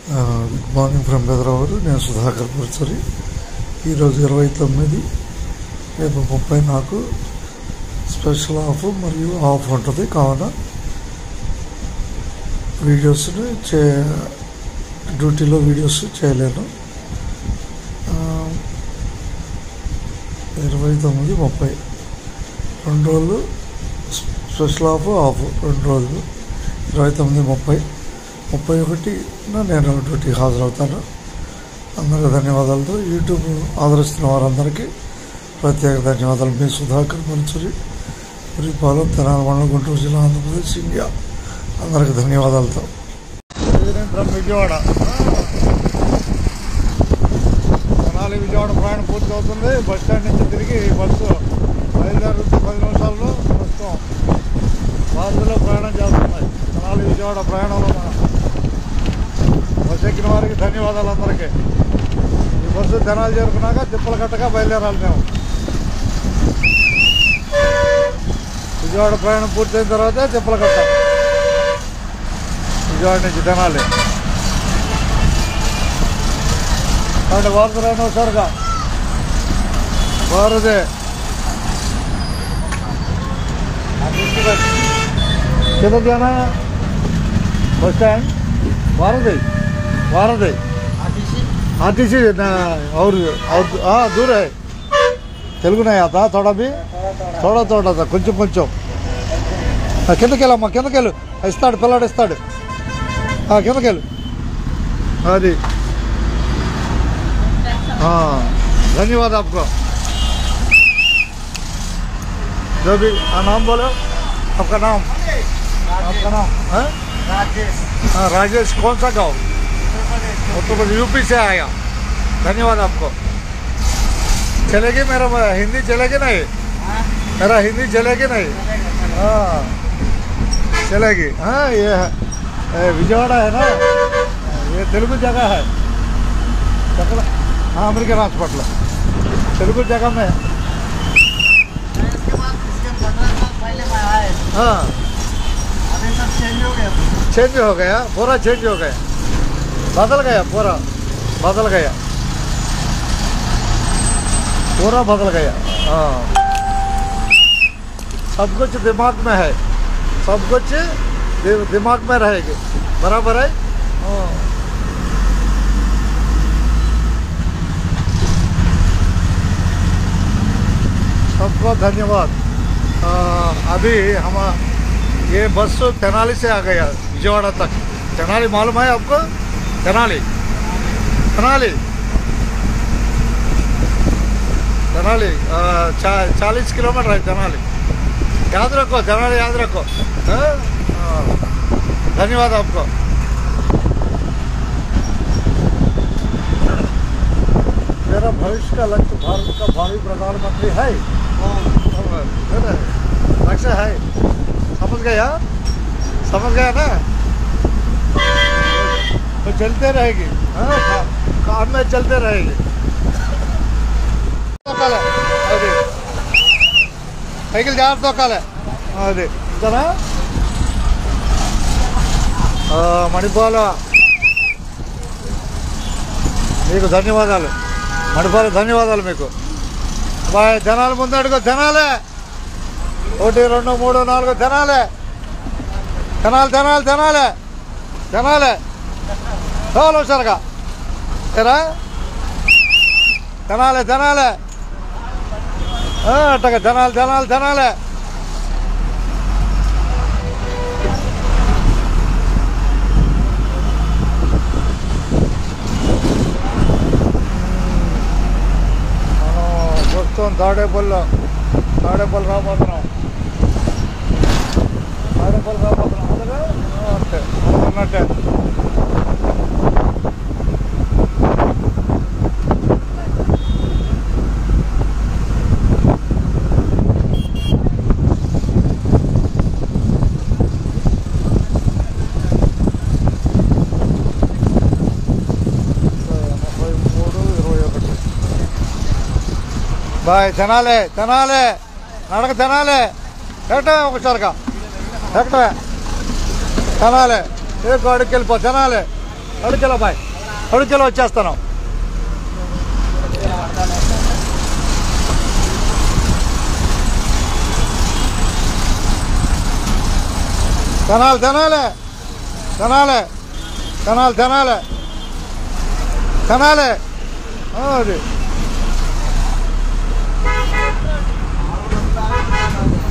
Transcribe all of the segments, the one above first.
Good morning from బెదరావూరు. నేను సుధాకర్ పురచరి. ఈరోజు 29, రేపు 30 నాకు స్పెషల్ ఆఫ్ మరియు ఆఫ్ ఉంటుంది. కావున వీడియోస్ని డ్యూటీలో వీడియోస్ చేయలేను. 29, 30 2 రోజులు స్పెషల్ ఆఫ్ 2 రోజులు 29, 30, 31 నేను డ్యూటీకి హాజరవుతాను. అందరికీ ధన్యవాదాలతో యూట్యూబ్ ఆదరిస్తున్న వారందరికీ ప్రత్యేక ధన్యవాదాలు. మీ సుధాకర్ పురచరి, పురిపాలెం, తెనాలి మండలం, గుంటూరు జిల్లా, ఆంధ్రప్రదేశ్, ఇండియా. అందరికీ ధన్యవాదాలతో. ఫ్రమ్ విజయవాడ. తెనాలి విజయవాడ ప్రయాణం పూర్తి అవుతుంది. బస్ స్టాండ్ నుంచి తిరిగి బస్సు బయలుదేరుతుంది. 10 నిమిషాల్లో ప్రస్తుతం వారధిలో ప్రయాణం చేస్తున్నాయి. తెనాలి విజయవాడ ప్రయాణంలో బస్సు ఎక్కిన వారికి ధన్యవాదాలు అందరికీ. ఈ బస్సు తెనాలి చేరుకున్నాక తిప్పలకట్టగా బయలుదేరాలి మేము. విజయవాడ ప్రయాణం పూర్తయిన తర్వాత తిప్పలకట్ట, విజయవాడ నుంచి తెనాలి. అంటే వారధి ఒకసారిగా వారధి किधर जाना है? बस स्टैंड वारधई आरटीसी और हाँ दूर है. तेलुगु नहीं आता थोड़ा भी, थोड़ा था కొంచెం కిందకెళ్ళమ్మా, కిందకెళ్ళు. ఇస్తాడు పిల్లాడు, ఇస్తాడు. కిందకెళ్ళు. అది धन्यवाद आपको. जो भी नाम बोलो, आपका नाम है? राजेश. कौन सा गाँव? उत्तर प्रदेश, यूपी से आया. धन्यवाद आपको. चलेगी मेरा हिंदी, चलेगी नहीं? मेरा हिंदी चलेगी नहीं? हाँ चलेगी. हाँ ये विजयवाड़ा है ना, ये तेलुगु जगह है. हाँ अमेरिकन हॉस्पिटल तेलुगु जगह में. हाँ अभी सब चेंज हो गया, पूरा चेंज हो गया, बदल गया, पूरा बदल गया. हाँ सब कुछ दिमाग में है, सब कुछ दिमाग में रहेगी. बराबर है. हाँ सबको धन्यवाद. अभी हम ये बस तेनाली से आ गया विजयवाड़ा तक. तेनाली मालूम है आपको? तेनाली 40 किलोमीटर है तेनाली. याद रखो, तेनाली याद रखो. धन्यवाद आपको. मेरा भविष्य का लक्ष्य भारत का भावी प्रधानमंत्री है. लक्ष्य है. समझ गया ना? तो चलते रहेगी. काम में चलते रहेगी. సైకిల్ జాగ్రత్త తొక్కాలి. అది ఇంతనా మణిపాల. మీకు ధన్యవాదాలు మణిపాల, ధన్యవాదాలు మీకు. బాయ్. తెనాలి ముందడుగు, తెనాలి 1, 2, 3, 4 తెనాలి. చాలు సరిగా ఏరా తెనాలి అట్టగా తెనాలి. ప్రస్తుతం తాడేపల్లి రాబోతున్నాం. అంతే అన్నట్టే. బాయ్. తెనాలి నడక. తెనాలి ఎక్కడమే ఒకసారిగా ఎక్కడమే తెనాలి. ఏ కాడికి వెళ్ళిపో తెనాలి. అడుగులో బాయ్, అడుగులో వచ్చేస్తాను. తినాలి తినాలి తినాలి తినాలి తినాలి తినాలి. అది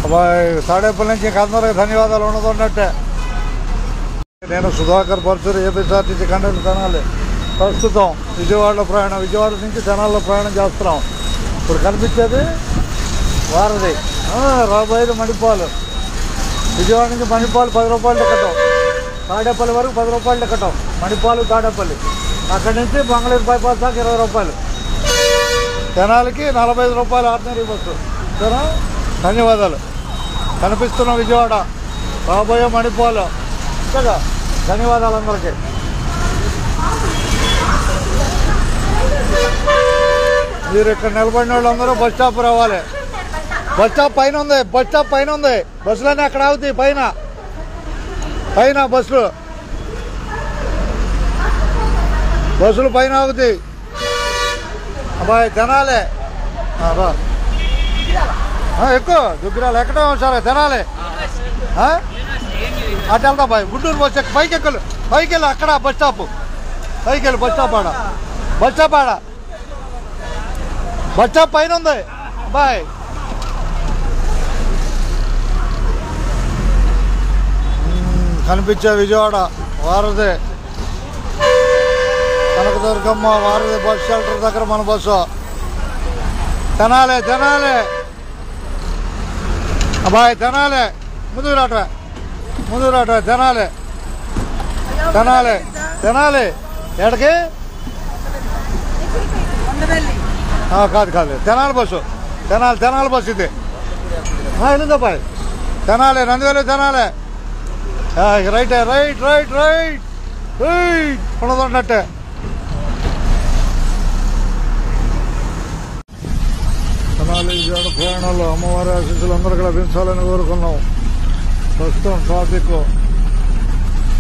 అబ్బాయి తాడేపల్లి నుంచి ఇంక అందరికి ధన్యవాదాలు ఉన్నదన్నట్టే. నేను సుధాకర్ పరచూరు ఏపీఎస్ఆర్టీసీ కండక్టర్ తెనాలి. ప్రస్తుతం విజయవాడలో ప్రయాణం, విజయవాడ నుంచి తెనాలిలో ప్రయాణం చేస్తున్నాం. ఇప్పుడు కనిపించేది వారధి, రాబోయేది మణిపాలు. విజయవాడ నుంచి మణిపాలు 10 రూపాయలు టికెట్, తాడేపల్లి వరకు 10 రూపాయలు టికెట్, మణిపాలు తాడేపల్లి. అక్కడి నుంచి మంగళూరు బైపాస్ దాకా 20 రూపాయలు, తెనాలికి 45 రూపాయలు ఆర్డినరీ బస్సు. సరే, ధన్యవాదాలు. కనిపిస్తున్న విజయవాడ, రాబోయే మణిపాలు. కదా, ధన్యవాదాలు అందరికీ. మీరు ఇక్కడ నిలబడిన వాళ్ళందరూ బస్ స్టాప్ రావాలి. బస్ స్టాప్ పైన ఉంది, బస్ స్టాప్ పైన ఉంది. బస్సులన్నీ అక్కడ ఆగుతాయి పైన, పైన బస్సులు పైన ఆగుతాయి. అబ్బాయి తినాలి రా, ఎక్కువ దుగ్గిరాలు ఎక్కడం సరే తినాలి. అటు వెళ్తా బాయ్, గుంటూరు బస్ ఎక్క పైకి ఎక్కలు, పైకి వెళ్ళి అక్కడ బస్ స్టాప్, పైకి వెళ్ళి బస్ స్టాప్ ఆడ, బస్ స్టాప్ ఆడ, బస్ స్టాప్ పైన ఉంది బాయ్. కనిపించే విజయవాడ వారధి, కనకదుర్గమ్మ వారధి బస్ షెల్టర్ దగ్గర మన బస్సు. తినాలి తినాలి అబ్బాయి తినాలి, ముందుకు రావటమే, ముందుకు రావటమే, తినాలి తినాలి తినాలి. ఎక్కడికి కాదు కాదు, తెనాలి బస్సు, తెనాలి బస్సు ఇది. ఎందుకు బాయ్, Tenali Nandivelu Tenali. Right right right right right ఉన్నదన్నట్టే. తెనాలి విజయవాడ ప్రయాణాల్లో అమ్మవారి ఆశీస్సులు అందరికీ లభించాలని కోరుకున్నాం. ప్రస్తుతం ట్రాఫిక్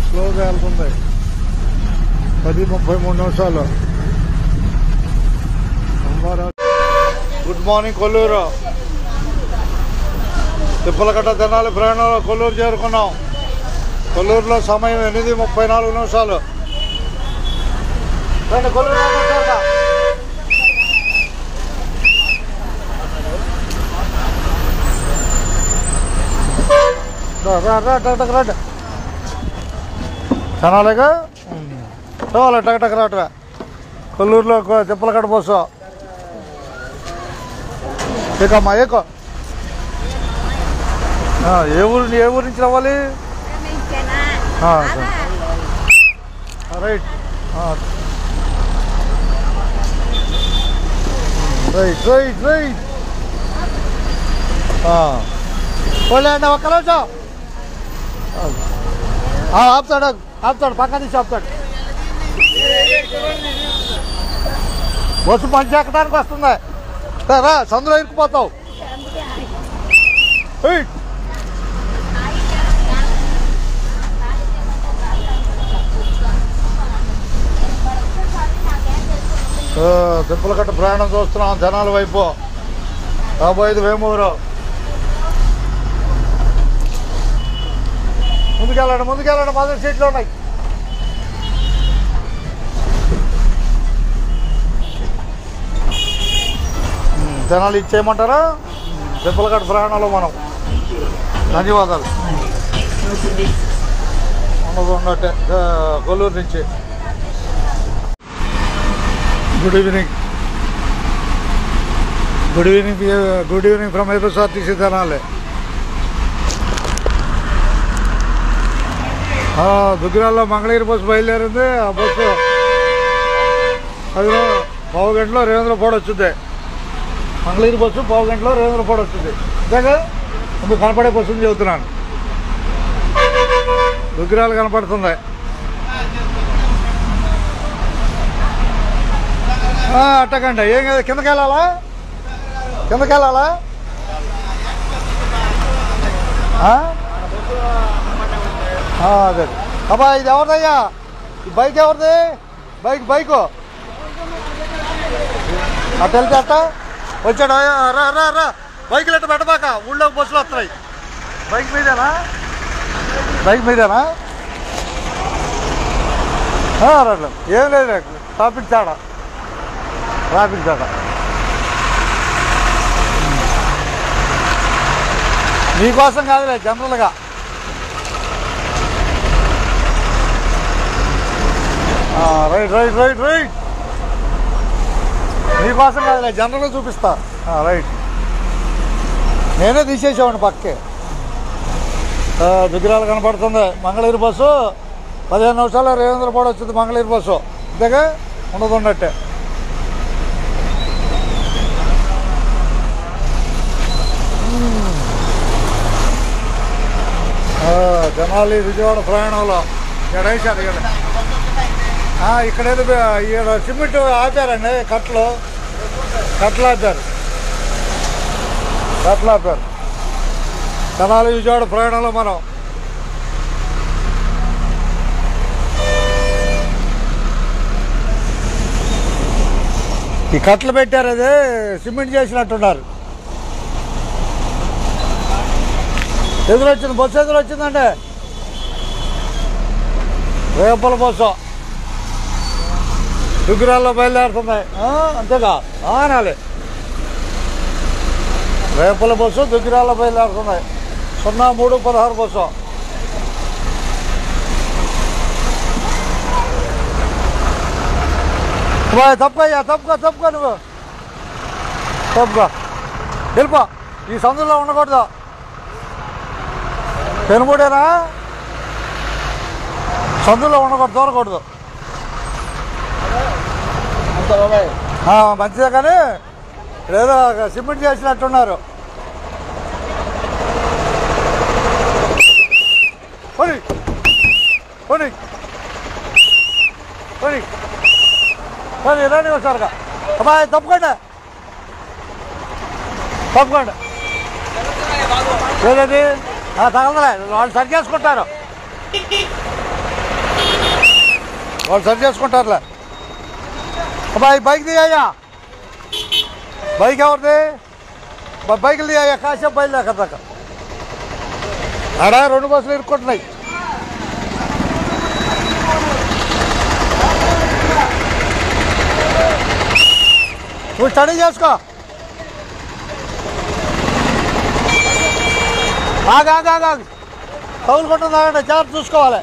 స్లోగా వెళ్తుంది, 10:33 నిమిషాలు. గుడ్ మార్నింగ్ కొల్లూరు, తిప్పలకట్ట తెనాలి ప్రయాణంలో కొల్లూరు చేరుకున్నాం. కొల్లూరులో సమయం 8:34 నిమిషాలు. కొల్లూరు తెనాలిగా రావాలి, టక్ రావటమే. కొల్లూరులో తిప్పలకట్ట బస్సు ఏకమ్మా ఏకో. ఏ ఊరు నుంచి రావాలి? Right right right right. ఒళ్ళే అండి, ఒక్క నిమిషం ఆపుతాడు, పక్క తీసి ఆపుతాడు. బస్సు మంచి ఎక్కడానికి వస్తుంది రా, సందులో ఇరుక్కుపోతావు. తిప్పలకట్ట ప్రయాణం చూస్తున్నాం జనాల వైపు. రాబోయేది వేమూరు. ముందుకెళ్ళండి, మొదటి సీట్లు ఉన్నాయి. జనాలు ఇచ్చేయమంటారా? తిప్పలకట్ట ప్రయాణంలో మనం. ధన్యవాదాలు. ఉన్నట్టే కొల్లూరు నుంచి. Good evening from APSRTC Tenali. దుగ్గిరాల్లో మంగళగిరి బస్సు బయలుదేరింది. ఆ బస్సు 10 గంటలో రేవేంద్రపాడు వచ్చింది. మంగళగిరి బస్సు 10 గంటలో రేవేంద్రపాడు వచ్చింది. అంతేగా ముందు కనపడే బస్సుని చెబుతున్నాను. దుగ్గిరాలు కనపడుతుంది. అట్టకండి, ఏం కదా, కిందకి వెళ్ళాలా? అదే అబ్బా, ఇది ఎవరిదయ్యా? బైక్ ఎవరిది? బైకు అటు వెళ్తే అట్ట వచ్చాడు. రా రా రా, బైకులు అట్ట పెట్టబాక, ఊళ్ళోకి బస్సులు వస్తున్నాయి. బైక్ మీదేనా? రాట్లేదు, ఏం లేదు, ట్రాఫిక్ తేడా. మీకోసం కాదులే, జనరల్గా. రైట్ మీకోసం కాదులే, జనరల్గా చూపిస్తా. రైట్, నేనే తీసేసేవాడిని పక్కే. దుగ్గిరాలు కనపడుతుంది. మంగళగిరి బస్సు 15 నిమిషాలు రేవేంద్రపాడు వచ్చింది. మంగళగిరి బస్సు అంతేగా, ఉన్నట్టే. జనాలి విజయవాడ ప్రయాణంలో వేసారు. ఇక్కడేదో సిమెంట్ ఆపారండి, కట్లు ఆపారు. జనాలి విజయవాడ ప్రయాణంలో మనం ఈ కట్లు పెట్టారు, అదే సిమెంట్ చేసినట్టున్నారు. బస్సు ఎదురొచ్చిందండి, రేపల బస్సు దుగ్గిరాల్లో బయలుదేరుతున్నాయి. అంతేగా అనాలి, రేపల బస్సు దుగ్గిరాల్లో బయలుదేరుతున్నాయి. 0316 బస్సు. తప్పుకో నువ్వు, వెళ్ళిపో. ఈ సందులో ఉండకూడదు. పెనుగూడేనా? సందులో ఉండకూడదు, దూరకూడదు. మంచిదే, కానీ ఏదో సిమెంట్ చేసినట్టున్నారు. రండి ఒకసారిగా. అబ్బాయి తప్పకుండా లేదండి, తగలలే, వాళ్ళు సరి చేసుకుంటారులే. అబ్బాయి బైక్ దిగాయా? బైక్ ఎవరిది? బైకులు దిగాయా? కాసేపు బయలుదేక దాకా ఆడ 2 బస్సులు ఇరుక్కుంటున్నాయి. నువ్వు స్టడీ చేసుకో. తగులుకుంటుందా? జాగ్రత్త చూసుకోవాలి.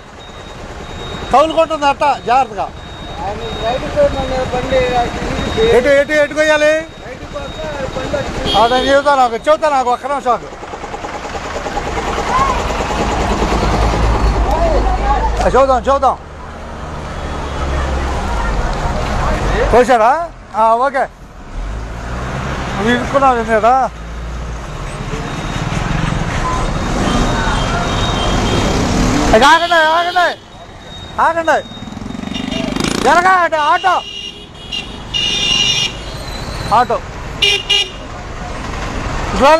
తగులుకుంటుంది అట్ట, జాగ్రత్తగా. ఎటు కొయ్యాలి? నేను చెబుతా నాకు ఒక్క నిమిషం. చూద్దాం. కోసాడా? ఓకే, నువ్వు ఇరుక్కున్నావు కదా. ఆగండి జరగా. ఆటో ఇట్లా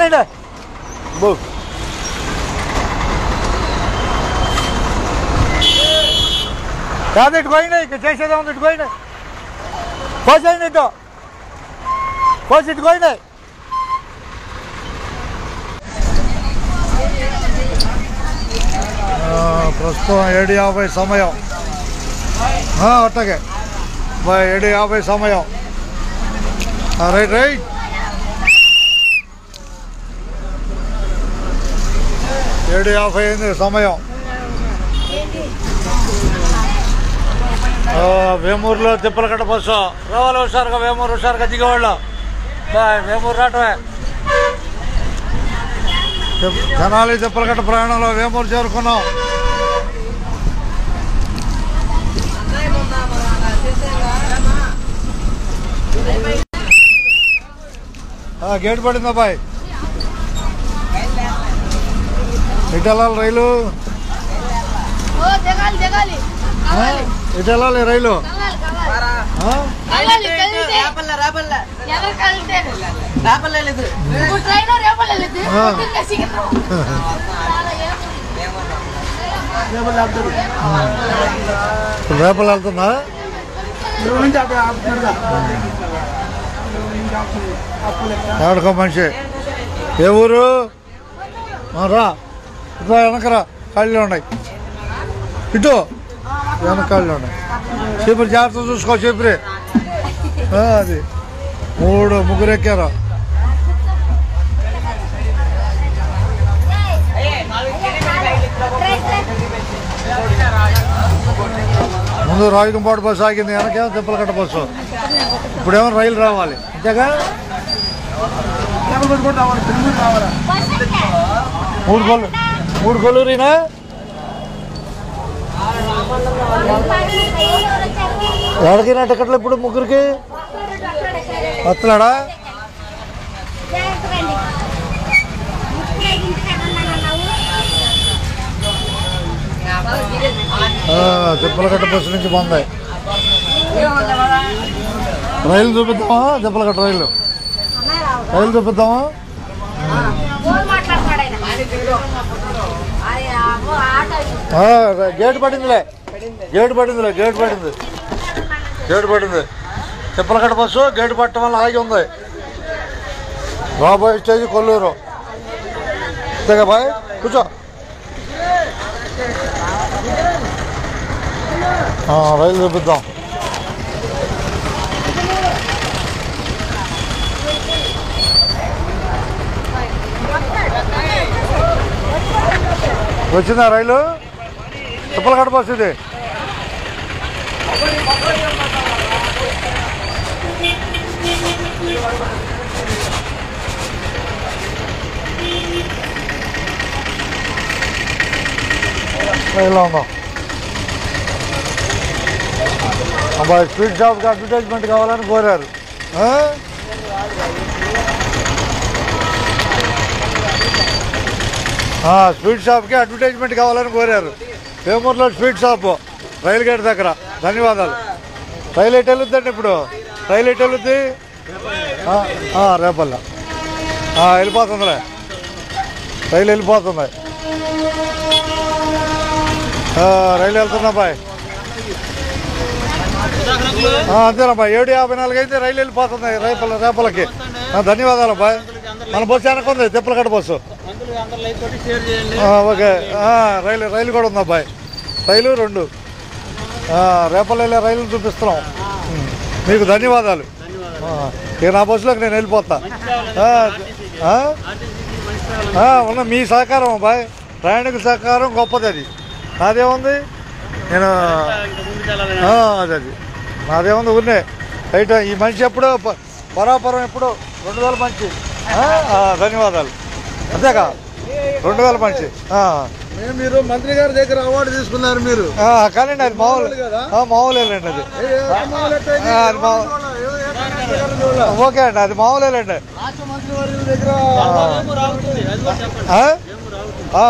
కాదు, ఇటు పోయినా ఇక్కడ చేసేదే ఉంది. ఇటు పోయినా కోసేయండి, ఇటు పోయినా. ప్రస్తుతం 7:50 సమయం. అట్టగే 7:50 సమయం. రైట్ 7:50 అయింది సమయం. వేమూరులో తిప్పలకట్ట బస్సు రావాలి. హుషారుగా దిగేవాళ్ళు. వేమూరు రావటమే. జనాలి తిప్పలకట్ట ప్రయాణంలో వేమూరు చేరుకున్నాం. గేట్ పడింది అబ్బాయి. ఇటు వెళ్ళాలి రైలు. ఇటు వెళ్ళాలి రైలు. ఇప్పుడు రేపలు వెళ్తుందా? ఎవరికో మనిషి. ఏ ఊరు? రా ఇట్లా వెనకరా, కాళ్ళు ఉన్నాయి ఇటు వెనక కాళ్ళు ఉన్నాయి. చీపురు జాగ్రత్త చూసుకో, చీపురి అది. ముగ్గురు ఎక్కారు. ముందు రాయకంపాడు బస్సు ఆగింది, వెనకేమో తిప్పలకట్ట బస్సు. ఇప్పుడేమో రైలు రావాలి అంతేగా. మూడు కొల్లూరినా? ఎక్కడికైనా టికెట్లు ఇప్పుడు ముగ్గురికి వస్తున్నాడా? తిప్పలకట్ట బస్సు నుంచి పొందాయి. రైలు చూపిద్దామా? తిప్పలకట్ట రైలు చూపిద్దామా? గేటు పడింది. తిప్పలకట్ట బస్సు గేటు పట్టడం వల్ల ఆగి ఉంది. రాబోయే స్టేజ్ కొల్లూరు. అంతేగా బాయ్, కూర్చో. రైలు చూపిద్దాం. వచ్చిందా రైలు? తిప్పలకట్ట బస్సు ఇది. రైల్లో ఉందాం. అబ్బాయి స్వీట్ షాప్కి అడ్వర్టైజ్మెంట్ కావాలని కోరారు. స్వీట్ షాప్కి అడ్వర్టైజ్మెంట్ కావాలని కోరారు. వేమూరులో స్వీట్ షాపు రైలు గేట్ దగ్గర. ధన్యవాదాలు. రైలు ఎటు వెళ్ళొద్దండి ఇప్పుడు? రైలు ఎటు వెళ్ళొద్ది? రేపల్లా వెళ్ళిపోతుందిలే. రైలు వెళ్ళిపోతుంది. రైలు వెళ్తున్నా బాయ్. అంతేనా బాయ్, 7:54 అయితే రైలు వెళ్ళిపోతుంది రేపలకి. ధన్యవాదాలు బాయ్. మన బస్సు వెనకుంది, తిప్పలకట్ట బస్సు. ఓకే, రైలు కూడా ఉందా బాయ్? రైలు 2 రేపలు వెళ్ళే రైలు చూపిస్తున్నాం. మీకు ధన్యవాదాలు. ఇక నా బస్సులోకి నేను వెళ్ళిపోతా. ఉన్న మీ సహకారం బాయ్, ప్రయాణికుల సహకారం గొప్పది. అది నాదేముంది, నేను అది నాదేముంది ఊరినే రైట్. ఈ మనిషి ఎప్పుడో పరాపరం ఎప్పుడో 2000 మనిషి. ధన్యవాదాలు. అంతేగా 2000 మనిషి. మీరు మంత్రి గారి దగ్గర అవార్డు తీసుకున్నారు మీరు. కానండి అది మామూలేండి. అది ఓకే అండి, అది మామూలేండి.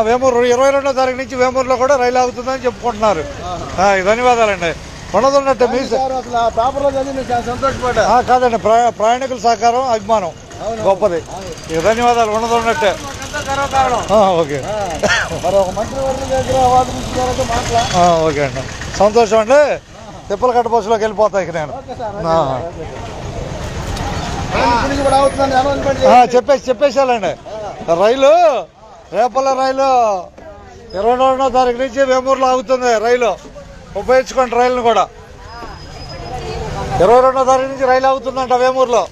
వేమూరు 22వ తారీఖు నుంచి వేమూరులో కూడా రైలు ఆగుతుందని చెప్పుకుంటున్నారు. ధన్యవాదాలండి. ఉన్నదన్నట్టు మీ కాదండి, ప్రయాణికుల సహకారం అభిమానం గొప్పది. ధన్యవాదాలు. ఉన్నదన్నట్టే. ఓకే ఓకే అండి, సంతోషం అండి. తిప్పలకట్ట బస్సులోకి వెళ్ళిపోతాయి ఇక నేను. చెప్పేసాలండి. రైలు రేపల్ల రైలు 22వ తారీఖు నుంచి వేమూరులో ఆగుతుంది రైలు. ఉపయోగించుకోండి రైలును కూడా. 22వ తారీఖు నుంచి రైలు ఆగుతుందంట వేమూరులో.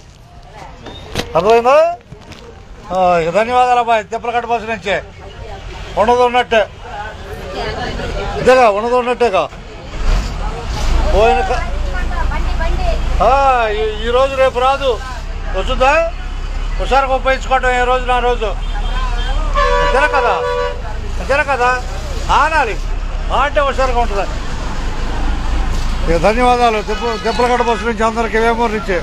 అర్థమైందా? ధన్యవాదాలు అబ్బాయి. తిప్పలకట్ట బస్సు నుంచి ఉన్నదన్నట్టే. ఇదేగా ఉన్నదన్నట్టేగా పోయిన ఈరోజు రేపు రాదు, వస్తుందా? హుషారుగా ఉపయోగించుకోవటం ఏ రోజు నా రోజు. అంతేనా కదా ఆనాలి అంటే హుషారుగా ఉంటుంది. ధన్యవాదాలు. తిప్పలకట్ట బస్సు నుంచి అందరికీ వేమూరు నుంచి.